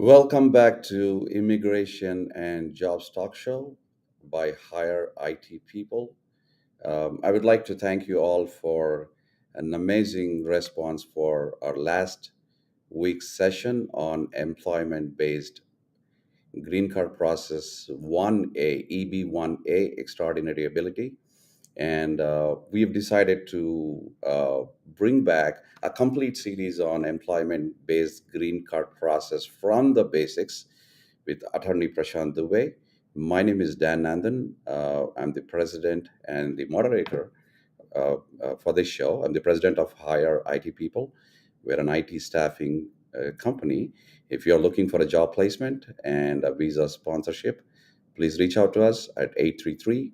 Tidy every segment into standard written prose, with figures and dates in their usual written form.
Welcome back to Immigration and Jobs Talk Show by Hire IT People. I would like to thank you all for an amazing response for our last week's session on employment based green card process 1A, EB1A, extraordinary ability. And we've decided to bring back a complete series on employment based green card process from the basics with attorney Prashanth Dubey. My name is Dan Nandan. I'm the president and the moderator for this show. I'm the president of Hire IT People. We're an IT staffing company. If you're looking for a job placement and a visa sponsorship, please reach out to us at 833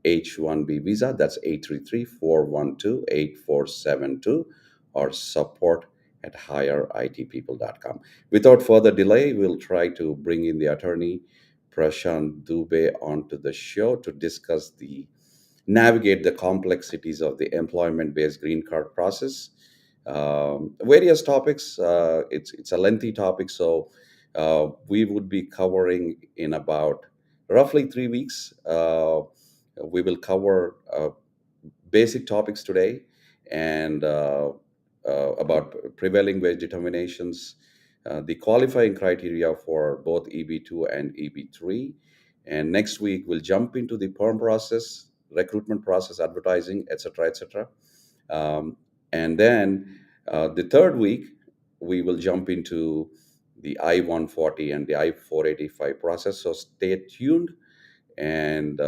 H1B Visa. That's 833-412-8472 or support at hireitpeople.com. Without further delay, we'll try to bring in the attorney Prashanth Dubey onto the show to discuss the navigate the complexities of the employment-based green card process. Various topics. It's a lengthy topic, so we would be covering in about roughly 3 weeks. We will cover basic topics today and about prevailing wage determinations, the qualifying criteria for both EB2 and EB3. And next week, we'll jump into the perm process, recruitment process, advertising, etc., etc. Um, and then the third week, we will jump into the I-140 and the I-485 process. So stay tuned and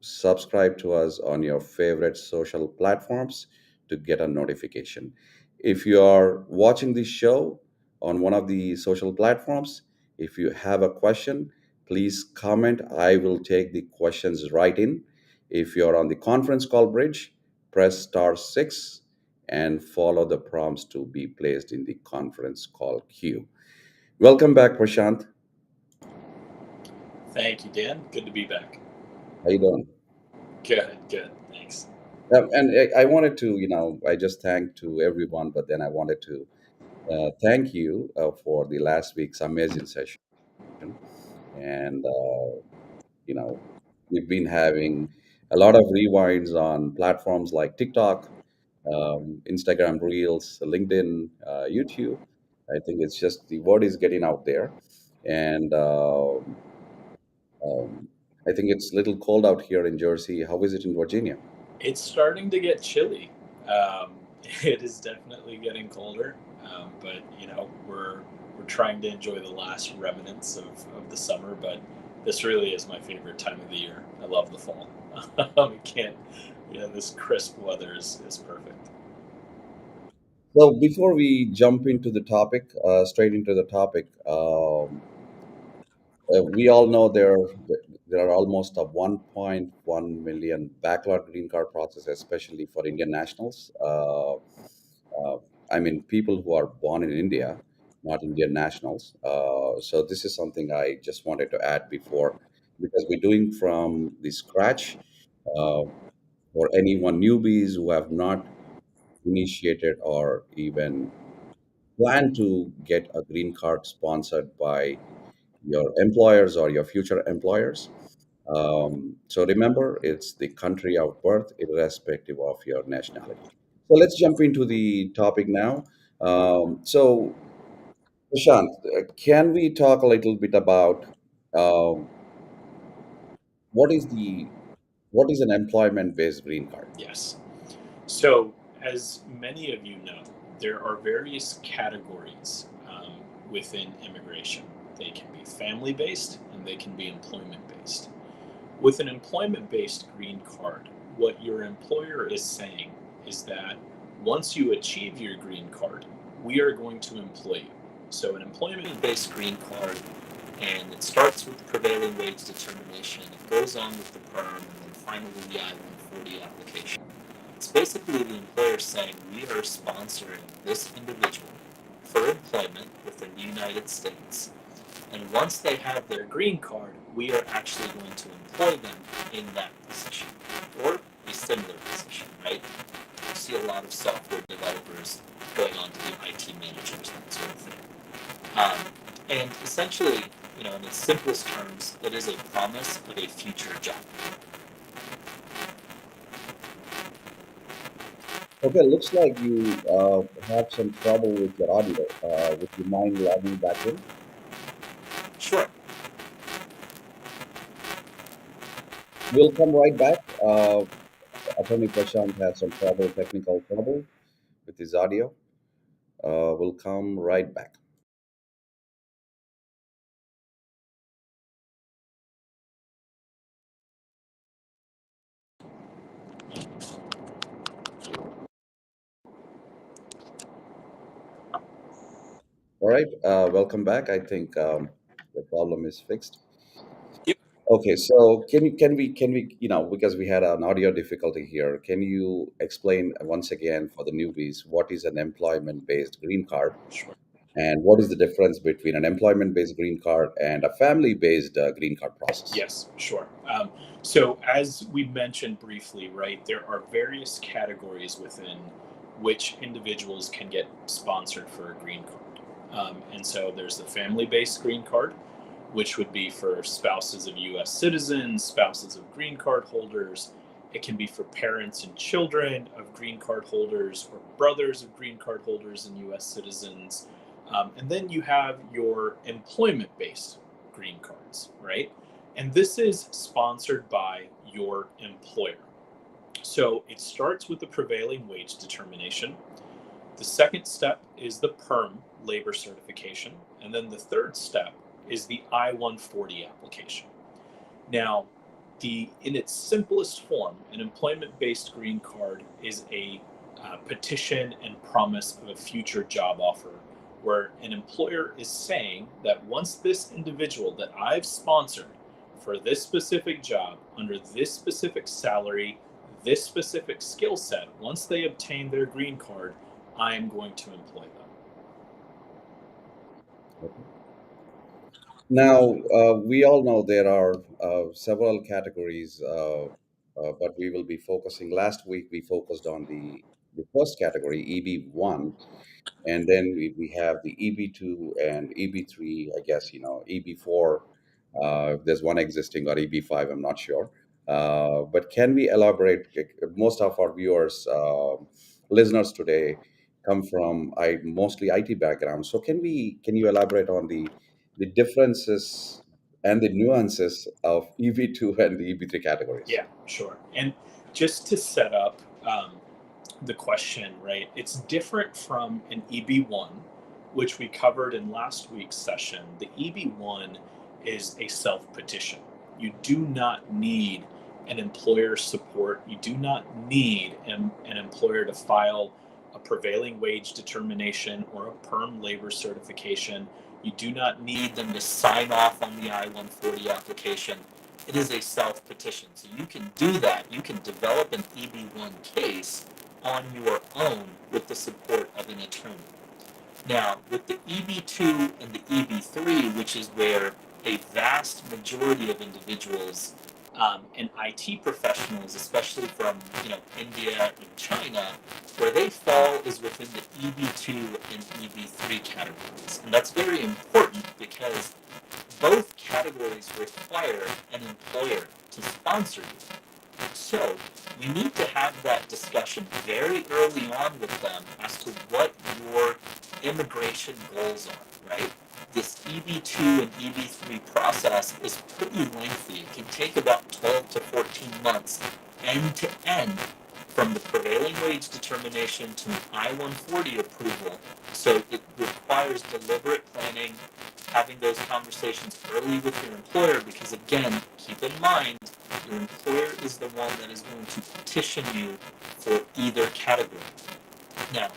subscribe to us on your favorite social platforms to get a notification. If you are watching this show on one of the social platforms, if you have a question, please comment. I will take the questions right in. If you're on the conference call bridge, press star 6 and follow the prompts to be placed in the conference call queue. Welcome back, Prashanth. Thank you, Dan. Good to be back. How you doing? Good. Thanks. And I wanted to, I just thanked to everyone, but then I wanted to thank you for the last week's amazing session. And, we've been having a lot of rewinds on platforms like TikTok, Instagram Reels, LinkedIn, YouTube. I think it's just the word is getting out there. And um, I think it's a little cold out here in Jersey. How is it in Virginia? It's starting to get chilly. Um, it is definitely getting colder, but we're trying to enjoy the last remnants of the summer. But this really is my favorite time of the year. I love the fall. We can't. This crisp weather is perfect. Well, before we jump into the topic, straight into the topic, we all know there are almost a 1.1 million backlog green card process, especially for Indian nationals. I mean, people who are born in India, not Indian nationals. So this is something I just wanted to add before, because we're doing from the scratch uh, for anyone newbies who have not initiated or even plan to get a green card sponsored by your employers or your future employers. So remember, it's the country of birth, irrespective of your nationality. So let's jump into the topic now. So, Prashant, can we talk a little bit about um, what is the what is an employment-based green card? Yes. So, as many of you know, there are various categories within immigration. They can be family based and they can be employment based. With an employment based green card, what your employer is saying is that once you achieve your green card, we are going to employ you. So, an employment based green card, and it starts with the prevailing wage determination, it goes on with the perm, and then finally the I 140 application. It's basically the employer saying we are sponsoring this individual for employment within the United States, and once they have their green card, we are actually going to employ them in that position or a similar position, right? You see a lot of software developers going on to be IT managers, that sort of thing. Um, And essentially, in its simplest terms, it is a promise of a future job. Okay, looks like you have some trouble with your audio. Would you mind logging back in? Sure. We'll come right back. Attorney Prashant has some technical trouble with his audio. We'll come right back. All right, welcome back. I think the problem is fixed. Yep. Okay, so can we because we had an audio difficulty here, can you explain once again for the newbies what is an employment-based green card Sure. and what is the difference between an employment-based green card and a family-based green card process? Yes, sure. So, as we mentioned briefly, right, there are various categories within which individuals can get sponsored for a green card. And so, there's the family based green card, which would be for spouses of US citizens, spouses of green card holders. It can be for parents and children of green card holders or brothers of green card holders and US citizens. And then you have your employment based green cards, right? And this is sponsored by your employer. So it starts with the prevailing wage determination. The second step is the PERM labor certification. And then the third step is the I-140 application. Now, in its simplest form, an employment-based green card is a petition and promise of a future job offer, where an employer is saying that once this individual that I've sponsored for this specific job under this specific salary, this specific skill set, once they obtain their green card, I am going to employ them. Okay. Now, we all know there are several categories, but we will be focusing. Last week, we focused on the first category, EB1, and then we have the EB2 and EB3. I guess EB4. If there's one existing or EB5. I'm not sure. But can we elaborate? Most of our viewers, listeners today, come from mostly IT background. So can you elaborate on the differences and the nuances of EB2 and the EB3 categories? Yeah, sure. And just to set up the question, right, it's different from an EB1, which we covered in last week's session. The EB1 is a self petition. You do not need an employer support, you do not need an employer to file a prevailing wage determination or a perm labor certification. You do not need them to sign off on the I-140 application. It is a self petition. So you can do that. You can develop an EB1 case on your own with the support of an attorney. Now, with the EB2 and the EB3, which is where a vast majority of individuals and IT professionals, especially from India and China, where they fall is within the EB2 and EB3 categories, and that's very important because both categories require an employer to sponsor you. So you need to have that discussion very early on with them as to what your immigration goals are, right? This EB2 and EB3 process is pretty lengthy. It can take about 12 to 14 months end to end from the prevailing wage determination to an I-140 approval. So it requires deliberate planning, having those conversations early with your employer, because again, keep in mind, your employer is the one that is going to petition you for either category. Now,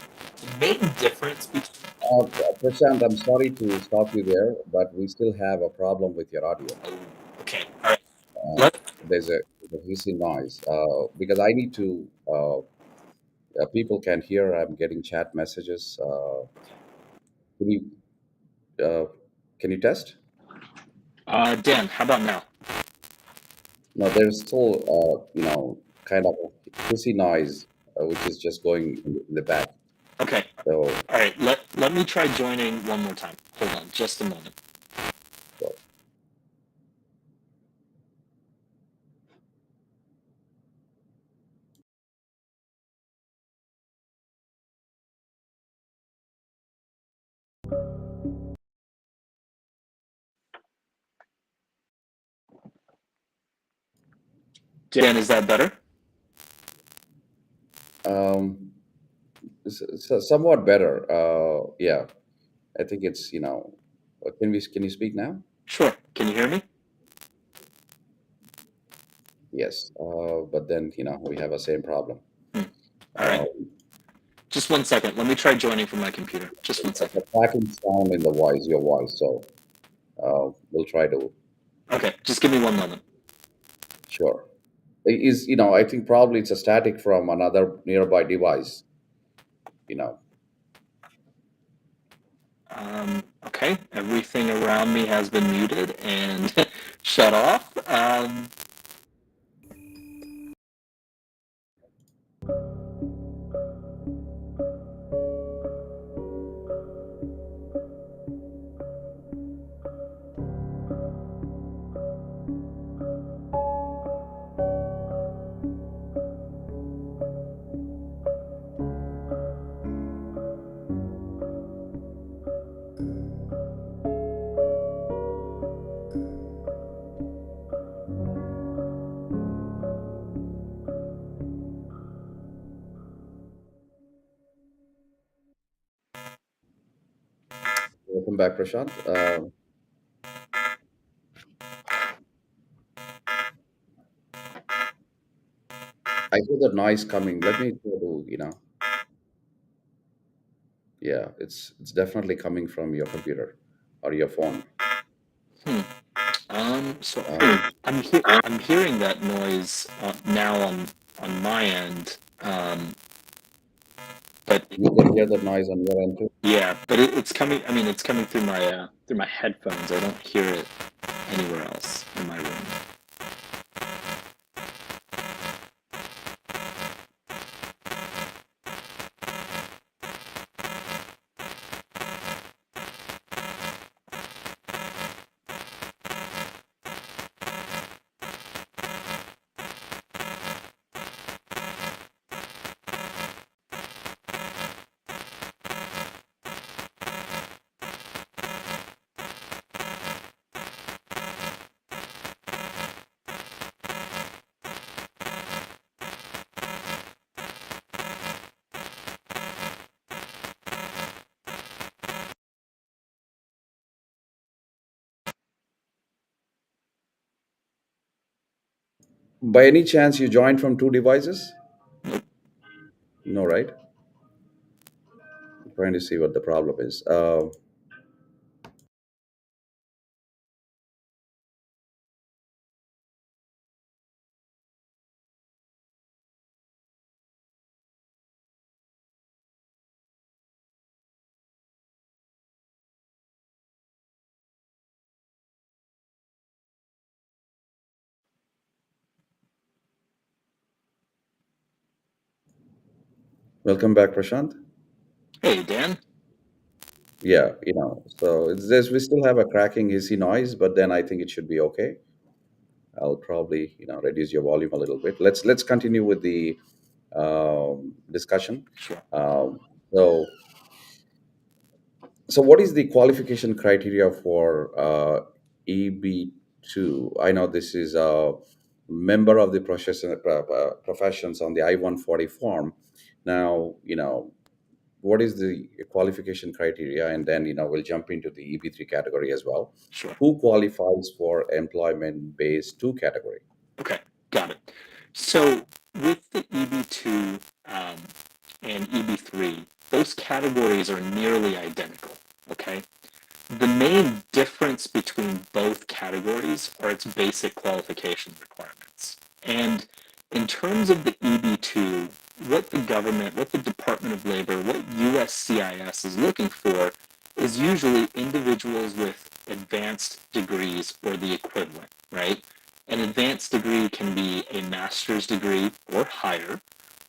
the main difference between Uh, Prashant, I'm sorry to stop you there, but we still have a problem with your audio. oh, okay, all right, Uh, let there's a hissing noise because I need to. People can hear. I'm getting chat messages. Can you uh, can you test? Dan, how about now? No, there's still kind of a hissy noise which is just going in the back. Okay, So all right, let me try joining one more time. Hold on just a moment. Dan, is that better? Somewhat better. Yeah, I think it's can you speak now? Sure. Can you hear me? Yes, but then we have a same problem. All right. Um, Just 1 second. Let me try joining from my computer. Just 1 second. a cracking sound in the voice, your voice. So we'll try to. Okay. Just give me 1 moment. Sure. I think probably it's a static from another nearby device. You know. Okay. Everything around me has been muted and shut off. Welcome back, Prashant. I hear the noise coming. Let me try to. Yeah, it's definitely coming from your computer or your phone. Hmm. So Um, I'm hearing that noise now on my end. But you can hear the noise on your end too. yeah, but it's coming. I mean, it's coming through my headphones. I don't hear it anywhere else in my room. By any chance, you joined from two devices? No, right? Trying to see what the problem is. Welcome back, Prashant. Hey, Dan. Yeah, so we still have a cracking hissy noise, but then I think it should be okay. I'll probably reduce your volume a little bit. Let's continue with the discussion. Sure. Um, so what is the qualification criteria for EB2? I know this is a member of the professions on the I-140 form. Now, what is the qualification criteria? And then, we'll jump into the EB3 category as well. Sure. Who qualifies for employment-based 2 category? Okay. Got it. So with the EB2 and EB3, those categories are nearly identical. Okay. The main difference between both categories are its basic qualification requirements. And in terms of the EB2, what the government, what the Department of Labor, what USCIS is looking for is usually individuals with advanced degrees or the equivalent, right? An advanced degree can be a master's degree or higher,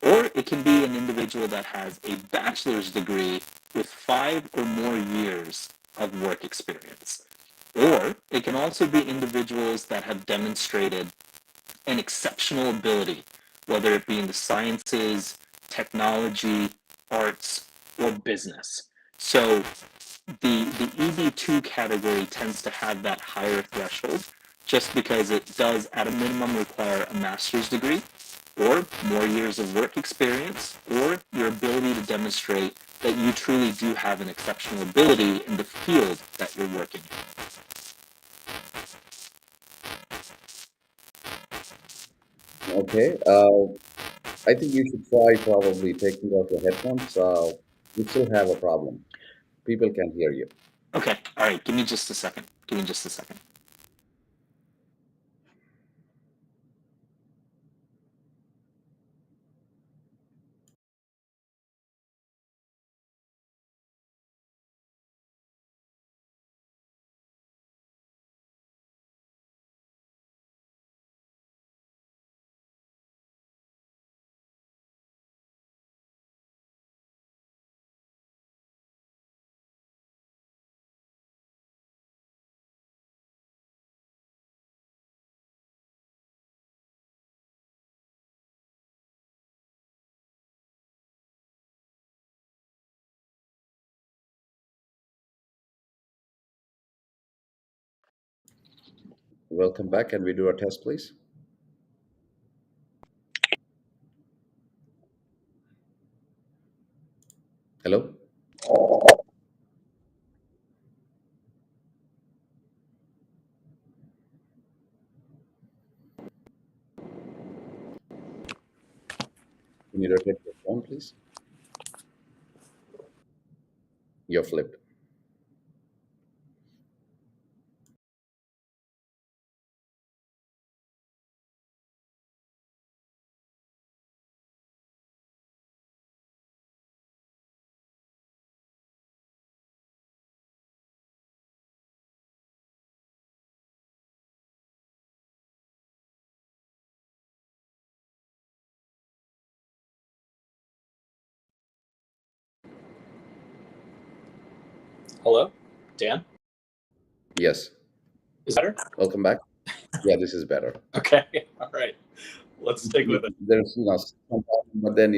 or it can be an individual that has a bachelor's degree with 5 or more years of work experience. Or it can also be individuals that have demonstrated an exceptional ability, whether it be in the sciences, technology, arts, or business. So the EB2 category tends to have that higher threshold just because it does at a minimum require a master's degree or more years of work experience or your ability to demonstrate that you truly do have an exceptional ability in the field that you're working in. Okay. I think you should try probably taking off your headphones. You still have a problem. People can hear you. Okay, all right, give me just a second. Give me just a second. Welcome back. Can we do a test, please? Hello? Can you rotate your phone, please? You're flipped. Hello, Dan. Yes. Is that better? Welcome back. Yeah, this is better. Okay. All right. Let's stick with it. There's, some problem, but then,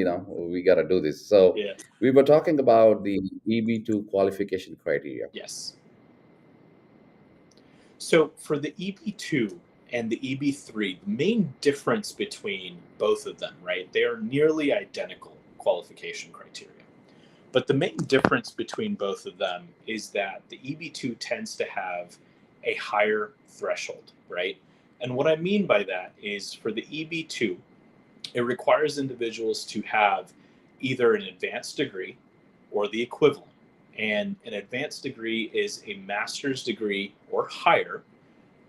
we got to do this. So Yeah. we were talking about the EB2 qualification criteria. Yes. So for the EB2 and the EB3, the main difference between both of them, right? They are nearly identical qualification criteria. But the main difference between both of them is that the EB2 tends to have a higher threshold, right? And what I mean by that is for the EB2, it requires individuals to have either an advanced degree or the equivalent. And an advanced degree is a master's degree or higher,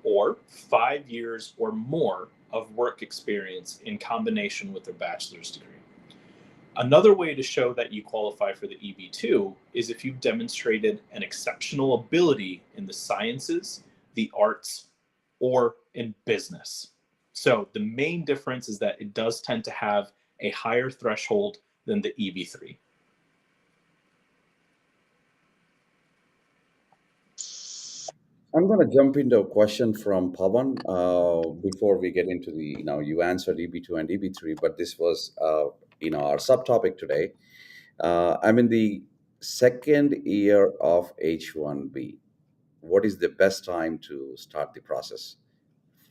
or 5 years or more of work experience in combination with their bachelor's degree. Another way to show that you qualify for the EB2 is if you've demonstrated an exceptional ability in the sciences, the arts, or in business. So the main difference is that it does tend to have a higher threshold than the EB3. I'm going to jump into a question from Pawan before we get into the, you answered EB2 and EB3, but this was, our subtopic today. I'm in the second year of H1B. What is the best time to start the process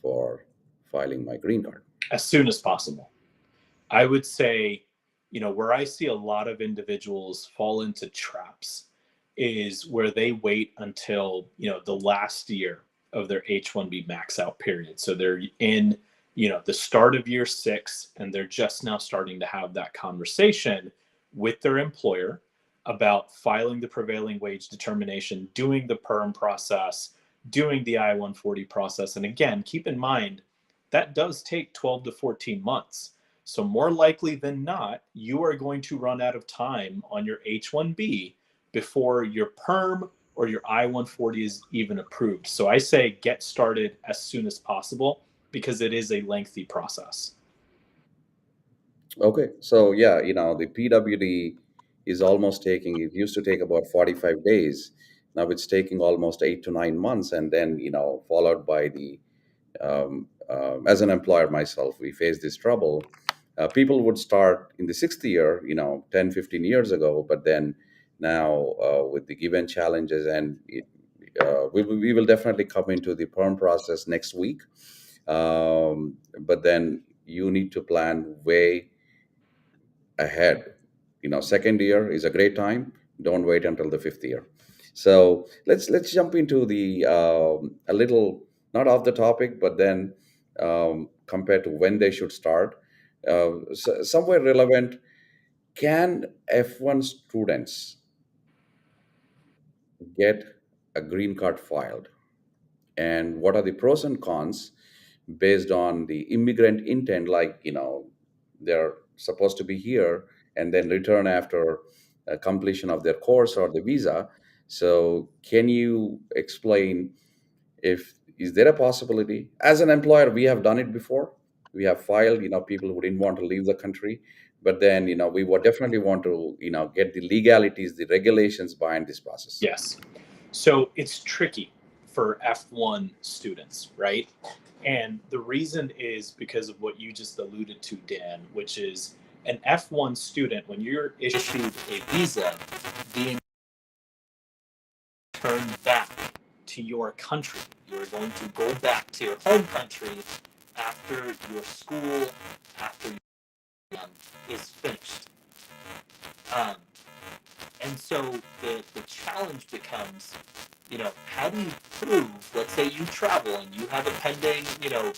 for filing my green card? As soon as possible. I would say, where I see a lot of individuals fall into traps is where they wait until, the last year of their H1B max out period. So they're in, the start of year 6 and they're just now starting to have that conversation with their employer about filing the prevailing wage determination, doing the perm process, doing the I-140 process. And again, keep in mind that does take 12 to 14 months. So, more likely than not, you are going to run out of time on your H1B before your perm or your I-140 is even approved. So, I say get started as soon as possible because it is a lengthy process. Okay, so yeah, the PWD is almost taking, it used to take about 45 days. Now it's taking almost 8 to 9 months, and then, followed by the, as an employer myself, we face this trouble. People would start in the sixth year, 10, 15 years ago, but then now with the given challenges and we will definitely come into the perm process next week. But then you need to plan way ahead. Second year is a great time. Don't wait until the fifth year. So let's jump into the a little, not off the topic, but then compared to when they should start, somewhere relevant. Can F1 students get a green card filed, and what are the pros and cons based on the immigrant intent? Like, they're supposed to be here and then return after completion of their course or the visa. So can you explain, if is there a possibility? As an employer, we have done it before. We have filed, people who didn't want to leave the country, but then we would definitely want to get the legalities, the regulations behind this process. Yes. So it's tricky for F1 students, right? And the reason is because of what you just alluded to, Dan, which is an F1 student, when you're issued a visa, being turned back to your country, you're going to go back to your home country after your school, after your is finished. And so the challenge becomes, how do you prove, let's say you travel and you have a pending,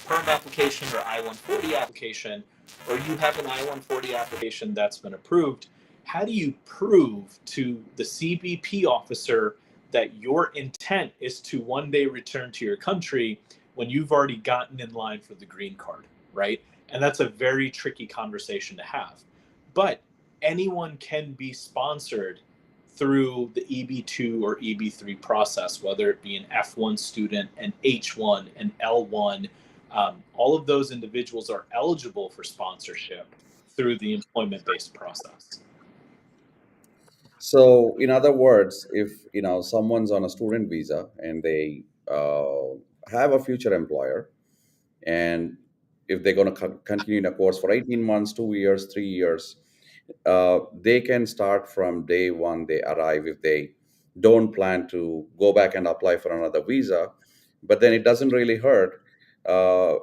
perm application or I-140 application, or you have an I-140 application that's been approved. How do you prove to the CBP officer that your intent is to one day return to your country when you've already gotten in line for the green card, right? And that's a very tricky conversation to have. But anyone can be sponsored through the EB2 or EB3 process, whether it be an F1 student, an H1, an L1. All of those individuals are eligible for sponsorship through the employment-based process. So, in other words, if someone's on a student visa and they have a future employer, and if they're going to continue in a course for 18 months, 2 years, 3 years, they can start from day one they arrive, if they don't plan to go back and apply for another visa. But then it doesn't really hurt, uh,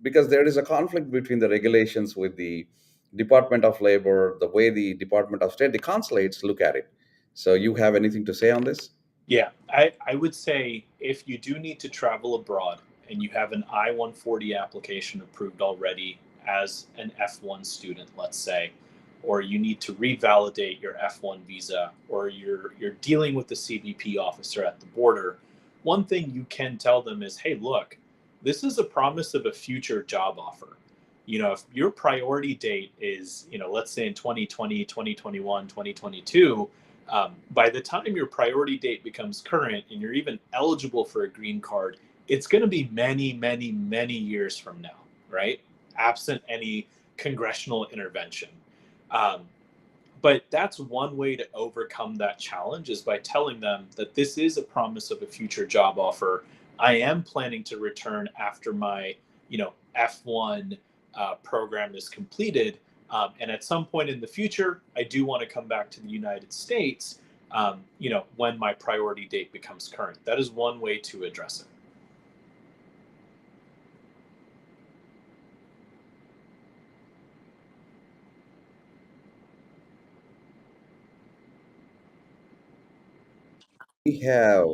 because there is a conflict between the regulations with the Department of Labor, the way the Department of State, the consulates look at it. So you have anything to say on this? Yeah, I would say if you do need to travel abroad and you have an I-140 application approved already as an F1 student, let's say, or you need to revalidate your F1 visa, or you're dealing with the CBP officer at the border, one thing you can tell them is, hey, look, this is a promise of a future job offer. If your priority date is, let's say in 2020, 2021, 2022, by the time your priority date becomes current and you're even eligible for a green card, it's going to be many, many, many years from now, right? Absent any congressional intervention. Um, but that's one way to overcome that challenge, is by telling them that this is a promise of a future job offer. I am planning to return after my, F1 program is completed. And at some point in the future, I do want to come back to the United States, when my priority date becomes current. That is one way to address it. We have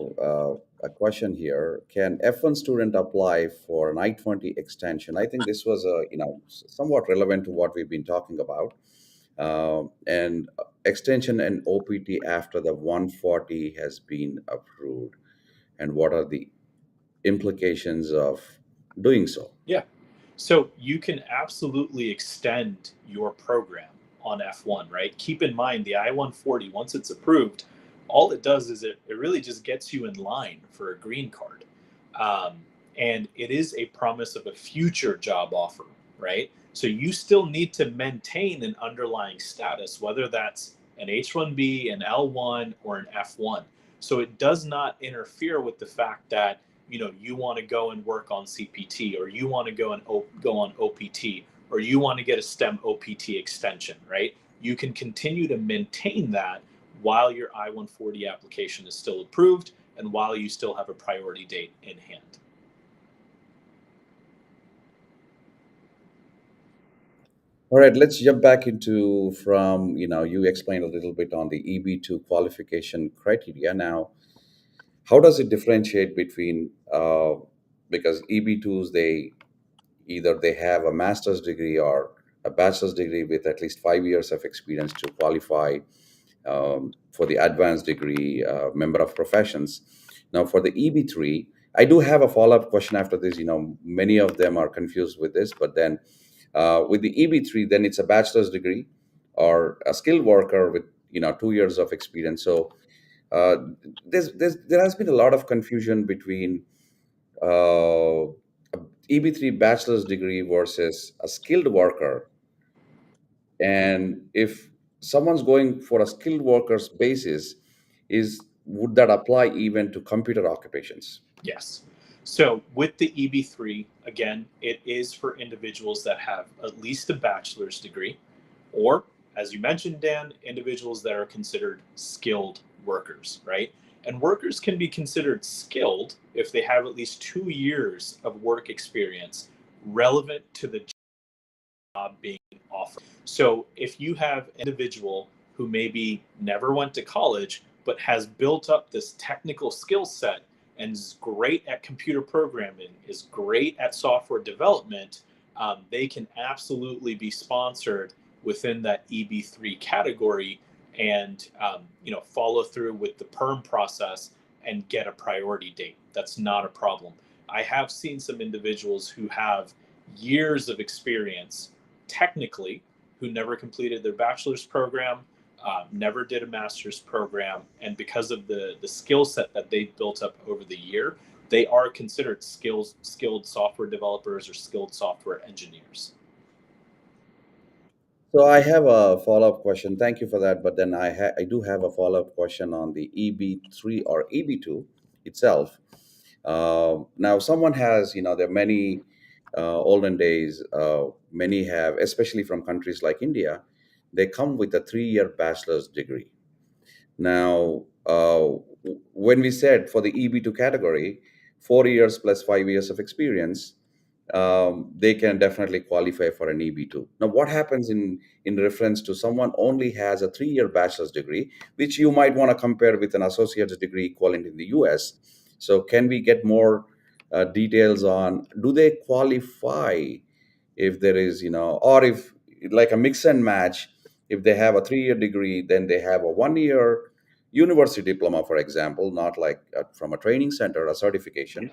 a question here. Can F1 student apply for an I-20 extension? I think this was somewhat relevant to what we've been talking about. And extension and OPT after the 140 has been approved, and what are the implications of doing so? Yeah. So you can absolutely extend your program on F1, right? Keep in mind the I-140, once it's approved, all it does is it really just gets you in line for a green card. Um, and it is a promise of a future job offer, right? So you still need to maintain an underlying status, whether that's an H1B, an L1, or an F1. So it does not interfere with the fact that you want to go and work on CPT, or you want to go and go on OPT, or you want to get a STEM OPT extension, right? You can continue to maintain that while your I-140 application is still approved, and while you still have a priority date in hand. All right, let's jump back into from, you explained a little bit on the EB2 qualification criteria. Now, how does it differentiate between, because EB2s, either they have a master's degree or a bachelor's degree with at least 5 years of experience to qualify for the advanced degree member of professions. Now, for the EB3, I do have a follow up question after this. Many of them are confused with this, but then with the EB3, then it's a bachelor's degree or a skilled worker with 2 years of experience. So there has been a lot of confusion between a EB3 bachelor's degree versus a skilled worker. And if someone's going for a skilled workers basis, is would that apply even to computer occupations? Yes. So with the EB3, again, it is for individuals that have at least a bachelor's degree, or, as you mentioned, Dan, individuals that are considered skilled workers, right? And workers can be considered skilled if they have at least 2 years of work experience relevant to the job being offered. So if you have an individual who maybe never went to college but has built up this technical skill set and is great at computer programming, is great at software development, they can absolutely be sponsored within that EB3 category and follow through with the perm process and get a priority date. That's not a problem. I have seen some individuals who have years of experience technically who never completed their bachelor's program, never did a master's program, and because of the skill set that they've built up over the year, they are considered skilled software developers or skilled software engineers. So I have a follow-up question. Thank you for that. But then I do have a follow-up question on the EB3 or EB2 itself. Now, someone has, there are many olden days, many have, especially from countries like India, they come with a 3 year bachelor's degree. Now, when we said for the EB2 category, 4 years plus 5 years of experience, they can definitely qualify for an EB2. Now, what happens in reference to someone only has a 3 year bachelor's degree, which you might want to compare with an associate's degree equivalent in the US? So, can we get more details on do they qualify if there is, or if like a mix and match, if they have a 3 year degree, then they have a 1 year university diploma, for example, not like from a training center, a certification.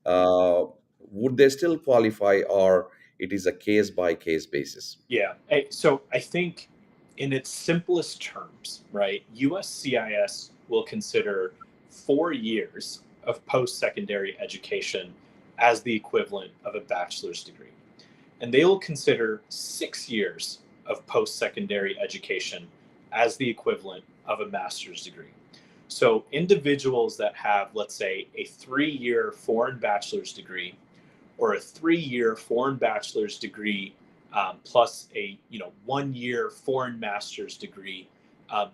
Uh, would they still qualify, or it is a case by case basis? Yeah. So I think, in its simplest terms, right, USCIS will consider 4 years of post secondary education as the equivalent of a bachelor's degree. And they will consider 6 years of post secondary education as the equivalent of a master's degree. So individuals that have, let's say, a 3 year foreign bachelor's degree or a 3 year foreign bachelor's degree plus a 1 year foreign master's degree,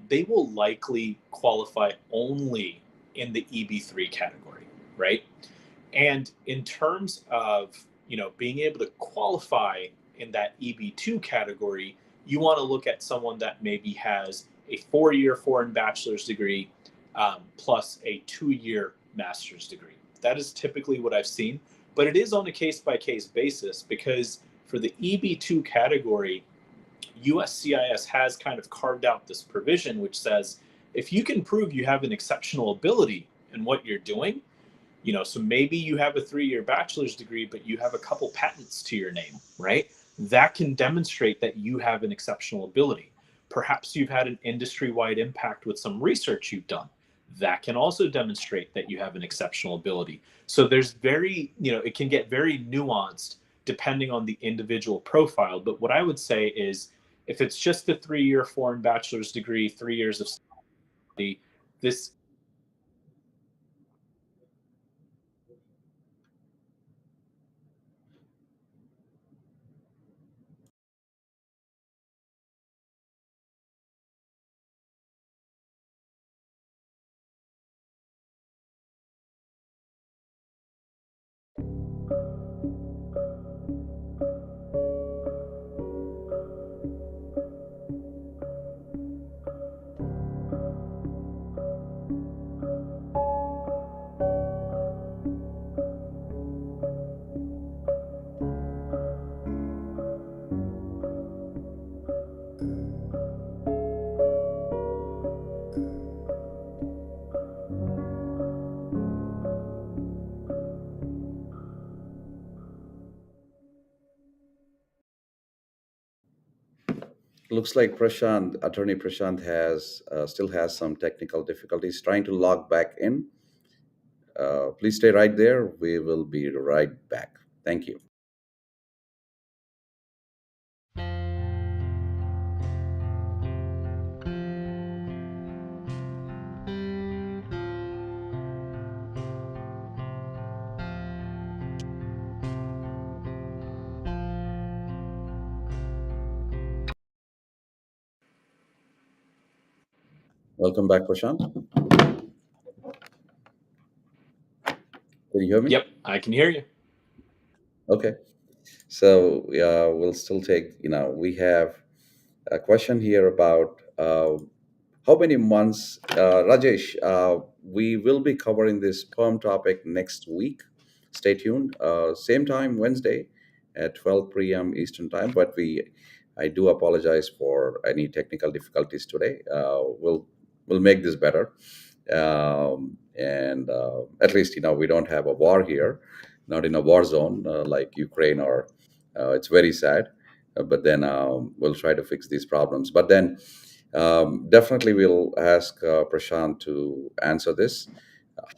they will likely qualify only in the EB3 category, right? And in terms of being able to qualify in that EB2 category, you want to look at someone that maybe has a 4 year foreign bachelor's degree plus a 2 year master's degree. That is typically what I've seen, but it is on a case by case basis because for the EB2 category, USCIS has kind of carved out this provision which says if you can prove you have an exceptional ability in what you're doing, so maybe you have a 3 year bachelor's degree, but you have a couple patents to your name, right? That can demonstrate that you have an exceptional ability. Perhaps you've had an industry wide impact with some research you've done. That can also demonstrate that you have an exceptional ability. So there's it can get very nuanced depending on the individual profile. But what I would say is if it's just a 3 year foreign bachelor's degree, 3 years of study, this Looks like Attorney Prashant has still has some technical difficulties trying to log back in. Please stay right there. We will be right back. Thank you. Welcome back, Prashant. Can you hear me? Yep, I can hear you. Okay. So we'll still take, we have a question here about how many months, Rajesh, we will be covering this perm topic next week. Stay tuned. Same time, Wednesday at 12 p.m. Eastern time. But I do apologize for any technical difficulties today. We'll make this better. And at least, we don't have a war here, not in a war zone like Ukraine, or it's very sad. But then we'll try to fix these problems. But then definitely we'll ask Prashant to answer this.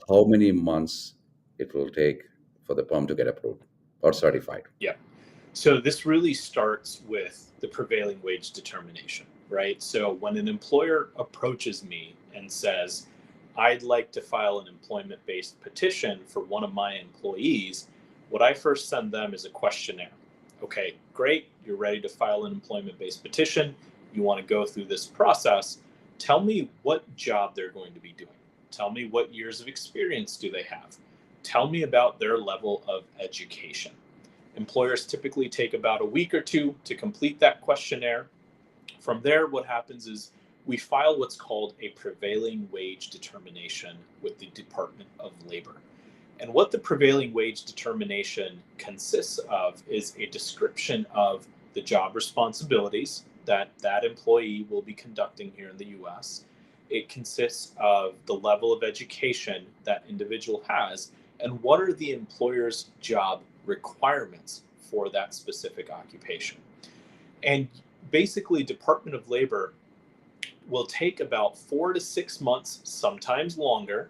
How many months it will take for the perm to get approved or certified? Yeah. So this really starts with the prevailing wage determination, right? So when an employer approaches me and says, I'd like to file an employment based petition for one of my employees, what I first send them is a questionnaire. Okay, great. You're ready to file an employment based petition. You want to go through this process. Tell me what job they're going to be doing. Tell me what years of experience do they have. Tell me about their level of education. Employers typically take about a week or two to complete that questionnaire. From there, what happens is we file what's called a prevailing wage determination with the Department of Labor. And what the prevailing wage determination consists of is a description of the job responsibilities that that employee will be conducting here in the US. It consists of the level of education that individual has, and what are the employer's job requirements for that specific occupation. And basically, Department of Labor will take about 4 to 6 months, sometimes longer,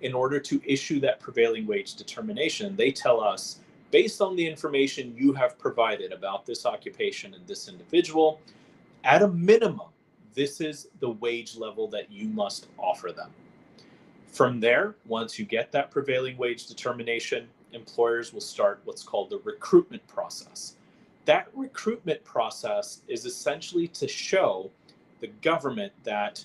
in order to issue that prevailing wage determination. They tell us, based on the information you have provided about this occupation and this individual, at a minimum, this is the wage level that you must offer them. From there, once you get that prevailing wage determination, employers will start what's called the recruitment process. That recruitment process is essentially to show the government that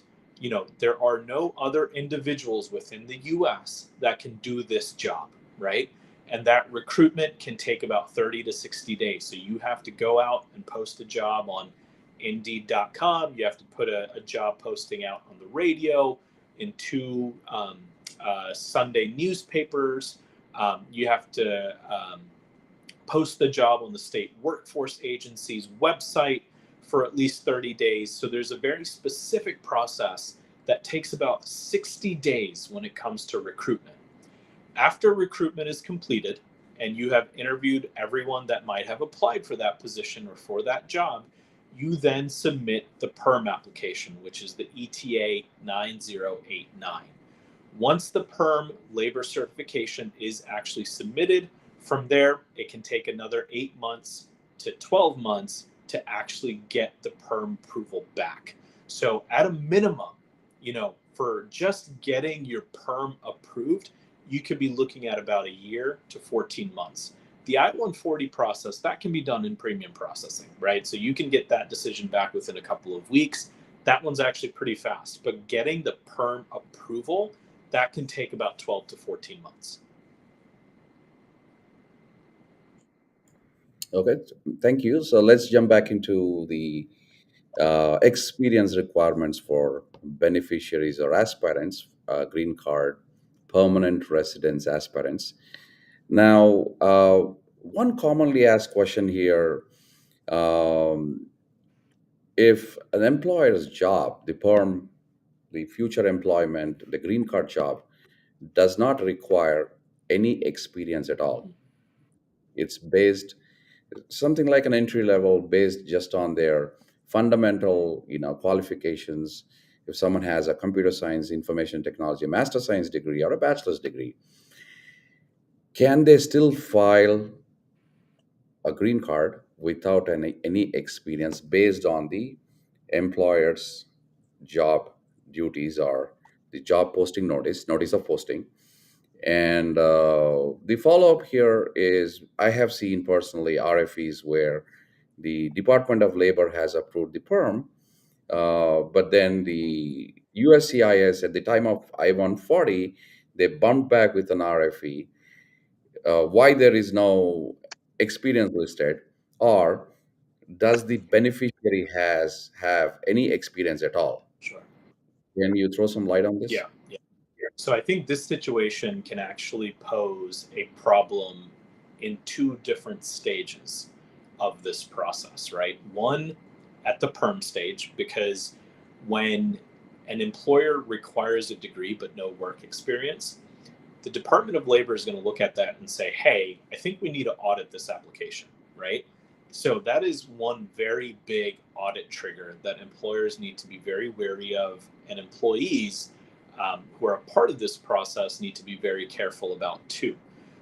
there are no other individuals within the US that can do this job, right? And that recruitment can take about 30 to 60 days. So you have to go out and post a job on indeed.com. You have to put a job posting out on the radio, in two Sunday newspapers. You have to post the job on the state workforce agency's website for at least 30 days. So there's a very specific process that takes about 60 days when it comes to recruitment. After recruitment is completed and you have interviewed everyone that might have applied for that position or for that job, you then submit the PERM application, which is the ETA 9089. Once the PERM labor certification is actually submitted, from there, it can take another 8 months to 12 months to actually get the PERM approval back. So at a minimum, for just getting your PERM approved, you could be looking at about a year to 14 months. The I-140 process, that can be done in premium processing, right? So you can get that decision back within a couple of weeks. That one's actually pretty fast. But getting the PERM approval, that can take about 12 to 14 months. Okay, thank you. So let's jump back into the experience requirements for beneficiaries or aspirants, green card, permanent residence aspirants. Now, one commonly asked question here, um, if an employer's job, the perm, the future employment, the green card job, does not require any experience at all, it's based something like an entry level based just on their fundamental, qualifications. If someone has a computer science, information technology, a master science degree, or a bachelor's degree, can they still file a green card without any experience based on the employer's job duties or the job posting notice of posting? And the follow up here is I have seen personally RFEs where the Department of Labor has approved the perm, but then the USCIS at the time of I-140, they bumped back with an RFE. Why there is no experience listed, or does the beneficiary has have any experience at all? Sure. Can you throw some light on this? Yeah. Yeah. So I think this situation can actually pose a problem in two different stages of this process, right? One, at the perm stage, because when an employer requires a degree but no work experience, the Department of Labor is going to look at that and say, hey, I think we need to audit this application, right? So that is one very big audit trigger that employers need to be very wary of, and employees who are a part of this process need to be very careful about too.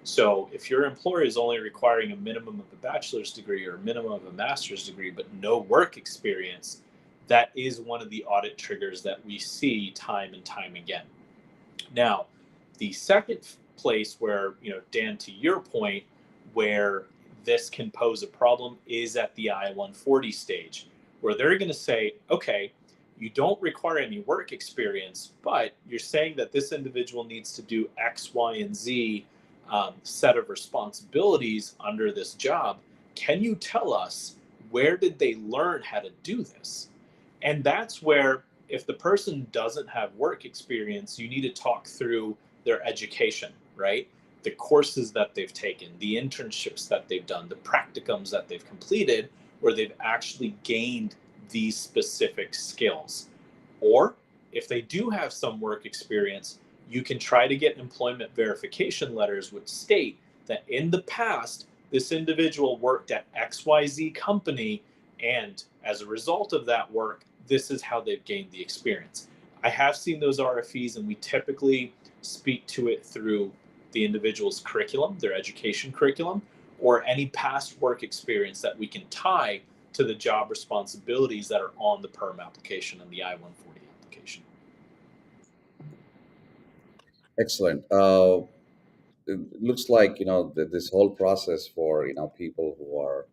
So if your employer is only requiring a minimum of a bachelor's degree or a minimum of a master's degree, but no work experience, that is one of the audit triggers that we see time and time again. Now, the second place where, Dan, to your point, where this can pose a problem is at the I-140 stage, where they're going to say, okay, you don't require any work experience, but you're saying that this individual needs to do X, Y, and Z set of responsibilities under this job. Can you tell us where did they learn how to do this? And that's where, if the person doesn't have work experience, you need to talk through their education, right? The courses that they've taken, the internships that they've done, the practicums that they've completed, where they've actually gained these specific skills. Or if they do have some work experience, you can try to get employment verification letters which state that in the past, this individual worked at XYZ company, and as a result of that work, this is how they've gained the experience. I have seen those RFEs, and we typically speak to it through the individual's curriculum, their education curriculum, or any past work experience that we can tie to the job responsibilities that are on the perm application and the I-140 application. Excellent. It looks like this whole process for people who are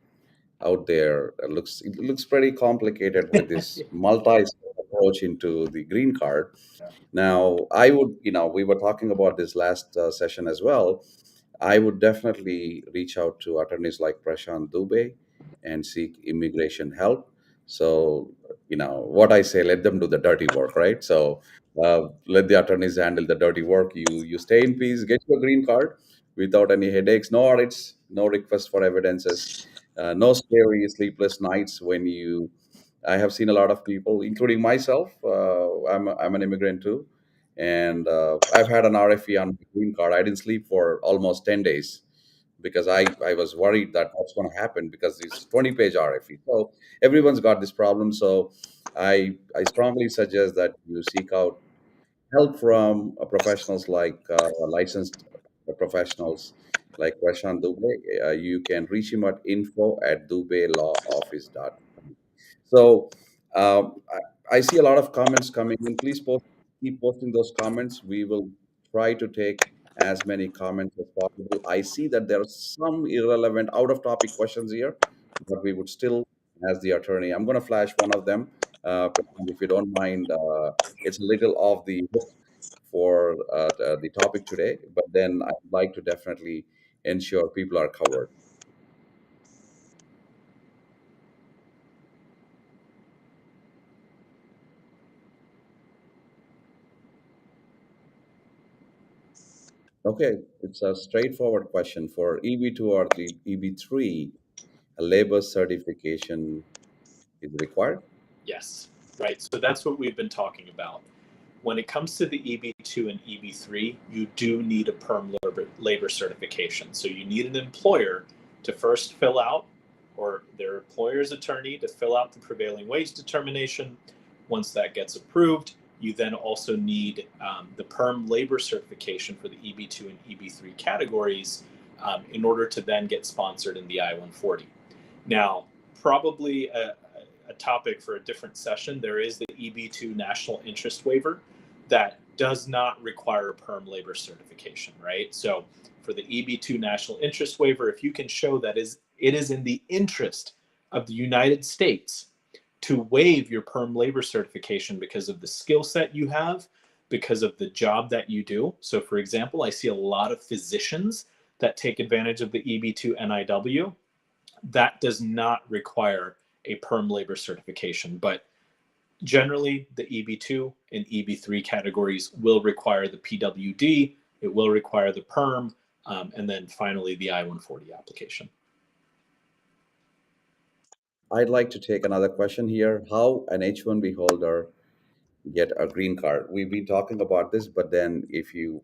out there, it looks pretty complicated with this multi approach into the green card. Now, I would, we were talking about this last session as well. I would definitely reach out to attorneys like Prashanth Dubey and seek immigration help. So, what I say, let them do the dirty work, right? So, let the attorneys handle the dirty work. You stay in peace, get your green card without any headaches, no audits, no request for evidences, no scary sleepless nights when you. I have seen a lot of people, including myself. I'm an immigrant too, and I've had an RFE on my green card. I didn't sleep for almost 10 days because I was worried that what's going to happen because it's 20-page RFE. So everyone's got this problem. So I strongly suggest that you seek out help from professionals like licensed professionals like Prashant Dubey. You can reach him at info@dubeylawoffice.com. So I see a lot of comments coming in. Please keep posting those comments. We will try to take as many comments as possible. I see that there are some irrelevant, out of topic questions here, but we would still, as the attorney, I'm going to flash one of them. If you don't mind, it's a little off the hook for the topic today, but then I'd like to definitely ensure people are covered. Okay, it's a straightforward question for EB2 or the EB3. A labor certification is required. Yes, right. So that's what we've been talking about. When it comes to the EB2 and EB3, you do need a perm labor certification. So you need an employer to first fill out or their employer's attorney to fill out the prevailing wage determination. Once that gets approved, you then also need the perm labor certification for the EB2 and EB3 categories in order to then get sponsored in the I-140. Now, probably a topic for a different session, there is the EB2 national interest waiver that does not require a perm labor certification, right? So for the EB2 national interest waiver, if you can show that it is in the interest of the United States to waive your perm labor certification because of the skill set you have, because of the job that you do. So for example, I see a lot of physicians that take advantage of the EB2 NIW. That does not require a perm labor certification, but generally the EB2 and EB3 categories will require the PWD, it will require the perm, and then finally the I-140 application. I'd like to take another question here. How an H-1B holder get a green card? We've been talking about this, but then if you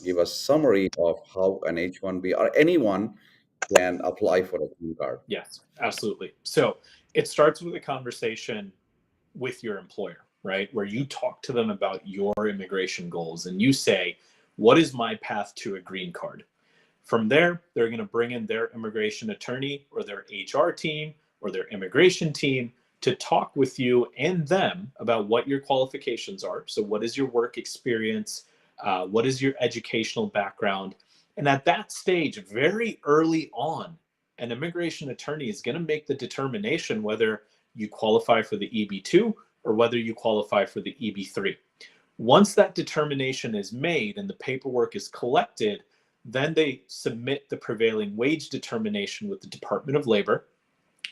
give a summary of how an H-1B or anyone can apply for a green card. Yes, absolutely. So it starts with a conversation with your employer, right? Where you talk to them about your immigration goals and you say, what is my path to a green card? From there, they're going to bring in their immigration attorney or their HR team or their immigration team to talk with you and them about what your qualifications are. So, what is your work experience? What is your educational background? And at that stage, very early on, an immigration attorney is going to make the determination whether you qualify for the EB2 or whether you qualify for the EB3. Once that determination is made and the paperwork is collected, then they submit the prevailing wage determination with the Department of Labor,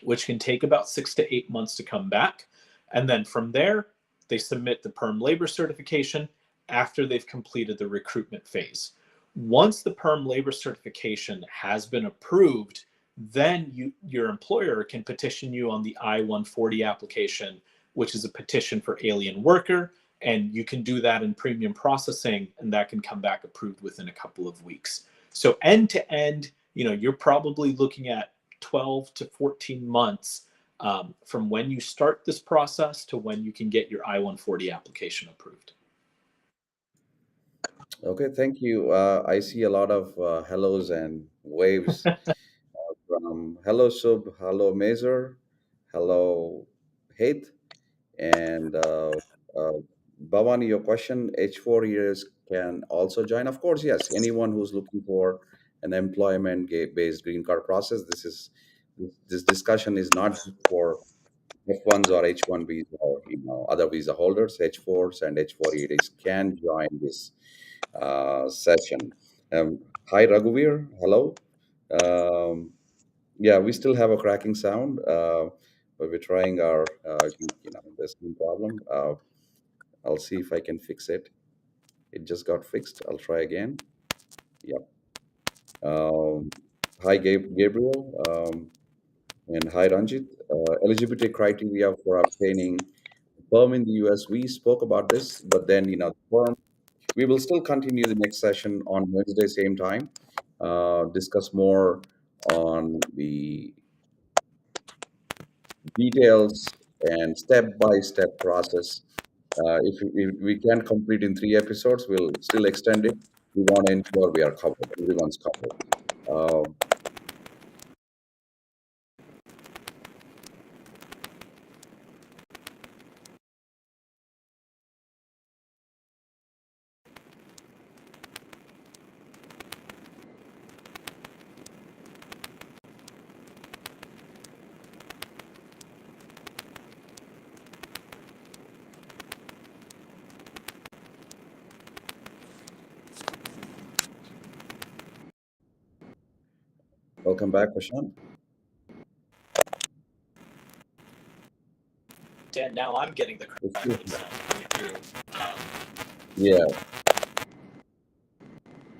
which can take about 6 to 8 months to come back. And then from there, they submit the perm labor certification after they've completed the recruitment phase. Once the perm labor certification has been approved, then your employer can petition you on the I-140 application, which is a petition for alien worker. And you can do that in premium processing, and that can come back approved within a couple of weeks. So end to end, you're probably looking at 12 to 14 months from when you start this process to when you can get your I-140 application approved. Okay, thank you. I see a lot of hellos and waves from hello Sub, hello Mazer, hello Hate, and uh, Bhavani, your question, H4 years can also join. Of course, yes. Anyone who's looking for an employment-based green card process, this discussion is not just for F1s or H1Bs or other visa holders. H4s and H4EADs can join this session. Hi, Raghuveer. Hello. Um, yeah, we still have a cracking sound, but we're trying our, there's no problem. I'll see if I can fix it. It just got fixed. I'll try again. Yep. Um, hi, Gabriel. And hi, Ranjit. Eligibility criteria for obtaining perm in the US. We spoke about this, but then, perm, we will still continue the next session on Wednesday, same time, discuss more on the details and step-by-step process. If we can complete in 3 episodes, we'll still extend it. We want to ensure we are covered, everyone's covered. Um, Welcome back, Prashant. Dan, now I'm getting the It's good. cracking sound coming through. Yeah,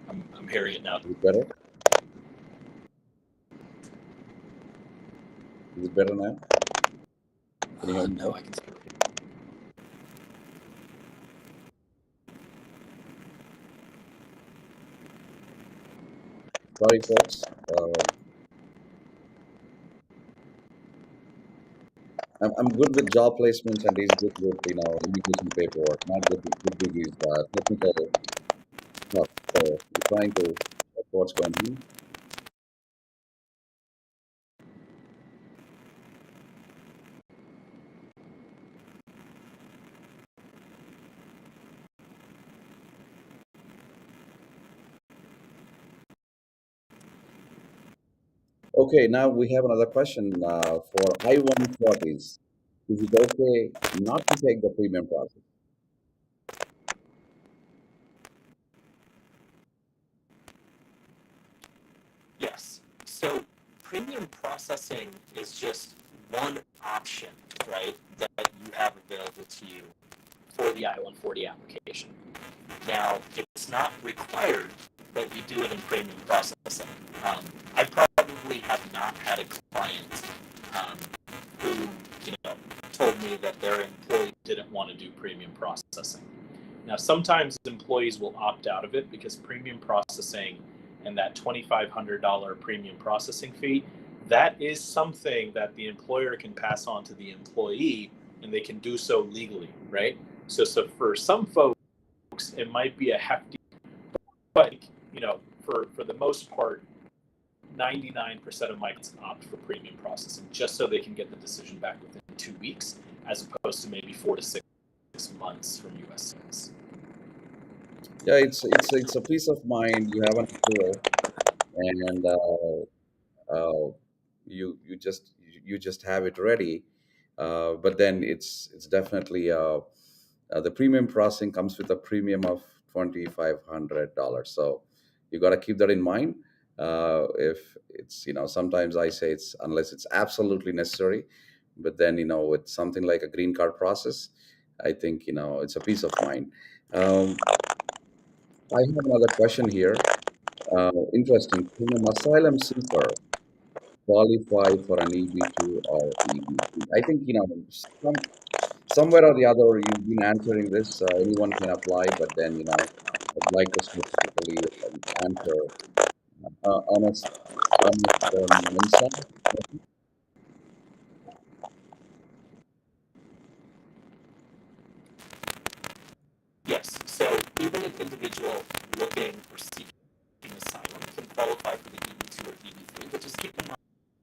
I'm hearing it now. is it better? Is it better now? Can you hear me No, now? I can see it. Sorry, folks. I'm good with job placements, and he's good with immigration paperwork, not good with these technical stuff. So we're trying to check what's going on. Okay, now we have another question for I-140s. Is it okay not to take the premium process? Yes. So premium processing is just one option, right, that you have available to you for the I-140 application. Now, it's not required that you do it in premium processing. I probably have not had a client who, told me that their employee didn't want to do premium processing. Now, sometimes employees will opt out of it because premium processing and that $2,500 premium processing fee, that is something that the employer can pass on to the employee, and they can do so legally, right? So for some folks, it might be a hefty, but for the most part, 99% of my clients opt for premium processing just so they can get the decision back within 2 weeks, as opposed to maybe 4 to 6 months from USCIS. Yeah, it's a peace of mind. You have an approval, and you just have it ready. But then it's definitely the premium processing comes with a premium of $2,500. So you got to keep that in mind. If it's sometimes I say it's unless it's absolutely necessary, but then with something like a green card process, I think it's a peace of mind. Um, I have another question here. Interesting. Can an asylum seeker qualify for an EB2 or EB3? I think somewhere or the other you've been answering this. Anyone can apply, but then I'd like to specifically answer honest, Nandan. Yes. So even an individual looking or seeking asylum can qualify for the EB2 or EB3, but just keep in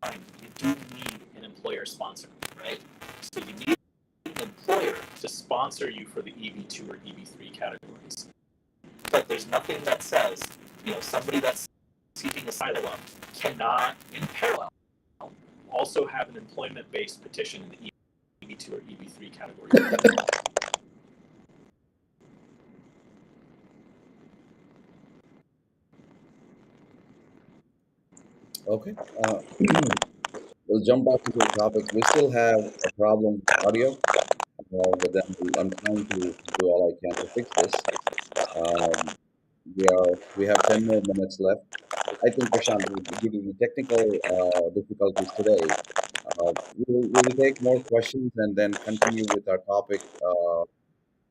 mind you do need an employer sponsor, right? So you need an employer To sponsor you for the EB2 or EB3 categories. but there's nothing that says, somebody that's seeking asylum cannot, in parallel, Also have an employment-based petition in the EB2 or EB3 category. Okay. We'll jump back into the topics. We still have a problem with audio, but then I'm trying to do all I can to fix this. Um, we have 10 more minutes left. I think, Prashant, due to the technical difficulties today, we'll take more questions and then continue with our topic,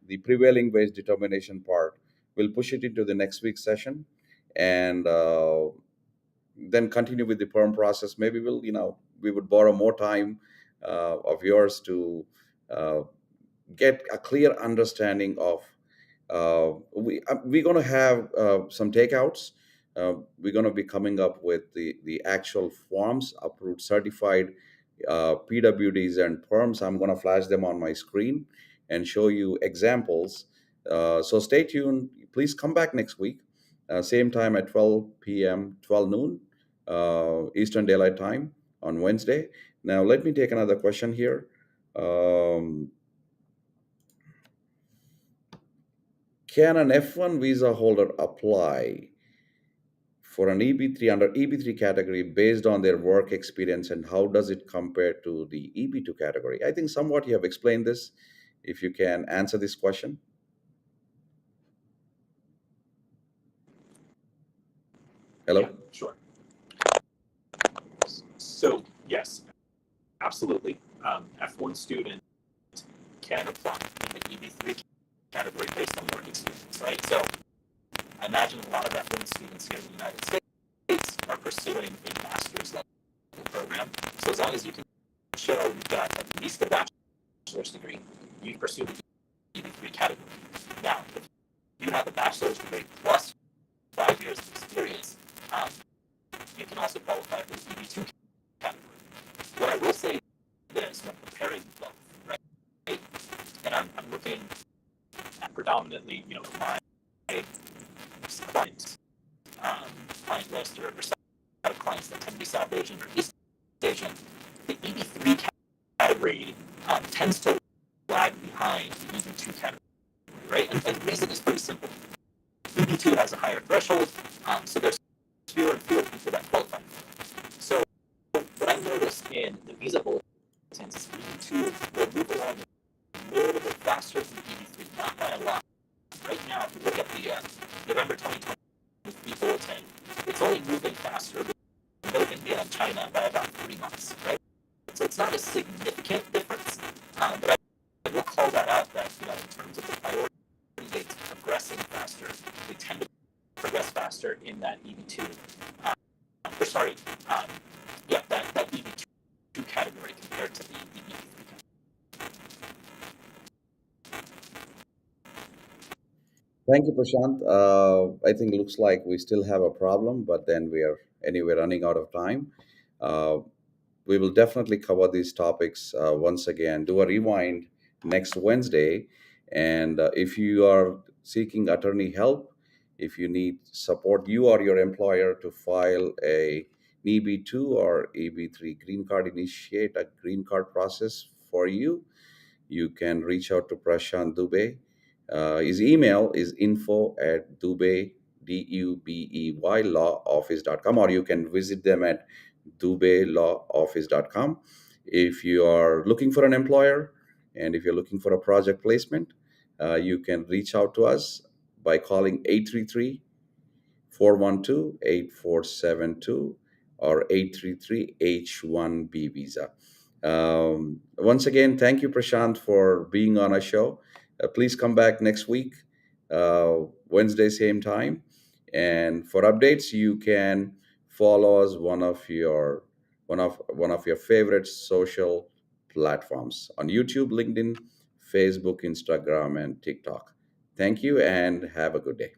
the prevailing wage determination part. We'll push it into the next week's session, and then continue with the perm process. Maybe we would borrow more time of yours to uh, get a clear understanding of we're going to have some takeouts. We're going to be coming up with the actual forms approved certified PWDs and perms. I'm going to flash them on my screen and show you examples. So stay tuned. Please come back next week, same time at 12 p.m., 12 noon Eastern Daylight Time on Wednesday. Now let me take another question here. Can an F1 visa holder apply for an EB3 under EB3 category based on their work experience, and how does it compare to the EB2 category? I think somewhat you have explained this. If you can answer this question. Yeah, Hello? sure. So yes, absolutely. F1 student can apply in the EB3 category based on work experience, right? So I imagine a lot of F1 students here in the United States are pursuing a master's level program. So as long as you can show you've got at least a bachelor's degree, you can pursue the EB3 category. Now, if you have a bachelor's degree plus 5 years of experience, you can also qualify for the EB2 category. What I will say is when comparing both, right? And I'm looking at predominantly, my client, client list or set of clients that tend to be South Asian or East Asian. The EB3 category tends to lag behind the EB2 category, right? And the reason is pretty simple. EB2 has a higher threshold, so there's fewer and fewer people that qualify. So what I noticed in the visa bulletins is EB2 will move along a little bit faster than EB3, not by a lot. Right now, if you look at the November 2023 bulletin, it's only moving faster than India and China by about 3 months, right? So it's not a significant difference, but I will call that out that, in terms of the priority dates progressing faster, they tend to progress faster in that EB2, or sorry, that EB2 category compared to the EB3 category. Thank you, Prashant. I think it looks like we still have a problem, but then we are anyway running out of time. Uh, we will definitely cover these topics once again. Do a rewind next Wednesday. And if you are seeking attorney help, if you need support, you or your employer to file a EB2 or EB3 green card, initiate a green card process for you, you can reach out to Prashant Dubey. His email is info@dubey, Dubey, lawoffice.com, or you can visit them at dubeylawoffice.com. If you are looking for an employer and if you're looking for a project placement, you can reach out to us by calling 833-412-8472 or 833-H1B visa. Once again, thank you, Prashant, for being on our show. Please come back next week, Wednesday, same time. And for updates, you can follow us one of your favorite social platforms on YouTube, LinkedIn, Facebook, Instagram, and TikTok. Thank you, and have a good day.